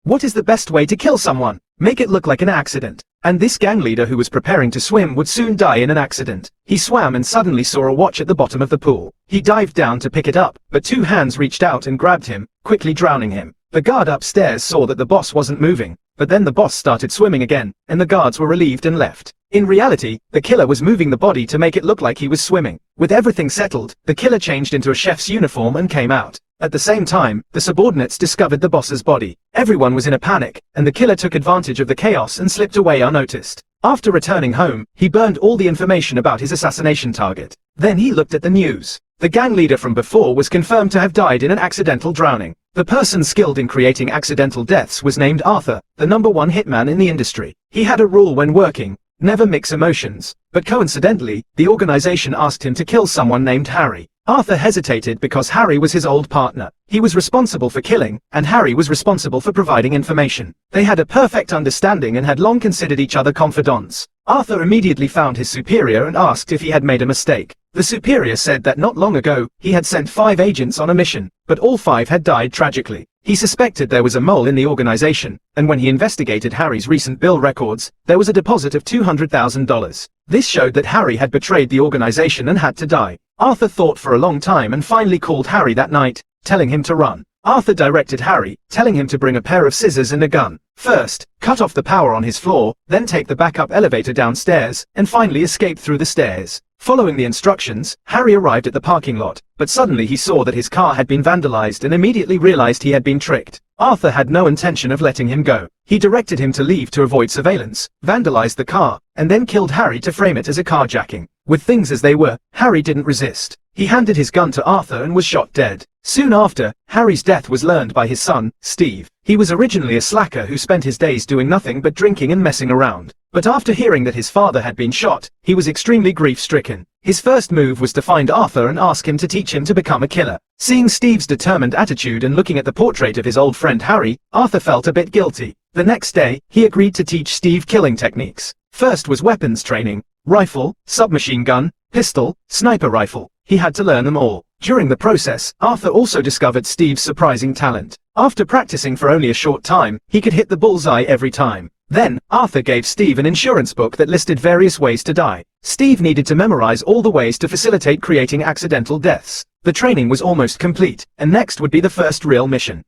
What is the best way to kill someone? Make it look like an accident. And this gang leader who was preparing to swim would soon die in an accident. He swam and suddenly saw a watch at the bottom of the pool. He dived down to pick it up, but two hands reached out and grabbed him, quickly drowning him. The guard upstairs saw that the boss wasn't moving, but then the boss started swimming again, and the guards were relieved and left. In reality, the killer was moving the body to make it look like he was swimming. With everything settled, the killer changed into a chef's uniform and came out. At the same time, the subordinates discovered the boss's body. Everyone was in a panic, and the killer took advantage of the chaos and slipped away unnoticed. After returning home, he burned all the information about his assassination target. Then he looked at the news. The gang leader from before was confirmed to have died in an accidental drowning. The person skilled in creating accidental deaths was named Arthur, the #1 hitman in the industry. He had a rule when working: never mix emotions. But coincidentally, the organization asked him to kill someone named Harry. Arthur hesitated because Harry was his old partner. He was responsible for killing, and Harry was responsible for providing information. They had a perfect understanding and had long considered each other confidants. Arthur immediately found his superior and asked if he had made a mistake. The superior said that not long ago, he had sent 5 agents on a mission, but all 5 had died tragically. He suspected there was a mole in the organization, and when he investigated Harry's recent bill records, there was a deposit of $200,000. This showed that Harry had betrayed the organization and had to die. Arthur thought for a long time and finally called Harry that night, telling him to run. Arthur directed Harry, telling him to bring a pair of scissors and a gun. First, cut off the power on his floor, then take the backup elevator downstairs, and finally escape through the stairs. Following the instructions, Harry arrived at the parking lot, but suddenly he saw that his car had been vandalized and immediately realized he had been tricked. Arthur had no intention of letting him go. He directed him to leave to avoid surveillance, vandalized the car, and then killed Harry to frame it as a carjacking. With things as they were, Harry didn't resist. He handed his gun to Arthur and was shot dead. Soon after, Harry's death was learned by his son, Steve. He was originally a slacker who spent his days doing nothing but drinking and messing around. But after hearing that his father had been shot, he was extremely grief-stricken. His first move was to find Arthur and ask him to teach him to become a killer. Seeing Steve's determined attitude and looking at the portrait of his old friend Harry, Arthur felt a bit guilty. The next day, he agreed to teach Steve killing techniques. First was weapons training: rifle, submachine gun, pistol, sniper rifle. He had to learn them all. During the process, Arthur also discovered Steve's surprising talent. After practicing for only a short time, he could hit the bullseye every time. Then, Arthur gave Steve an insurance book that listed various ways to die. Steve needed to memorize all the ways to facilitate creating accidental deaths. The training was almost complete, and next would be the first real mission.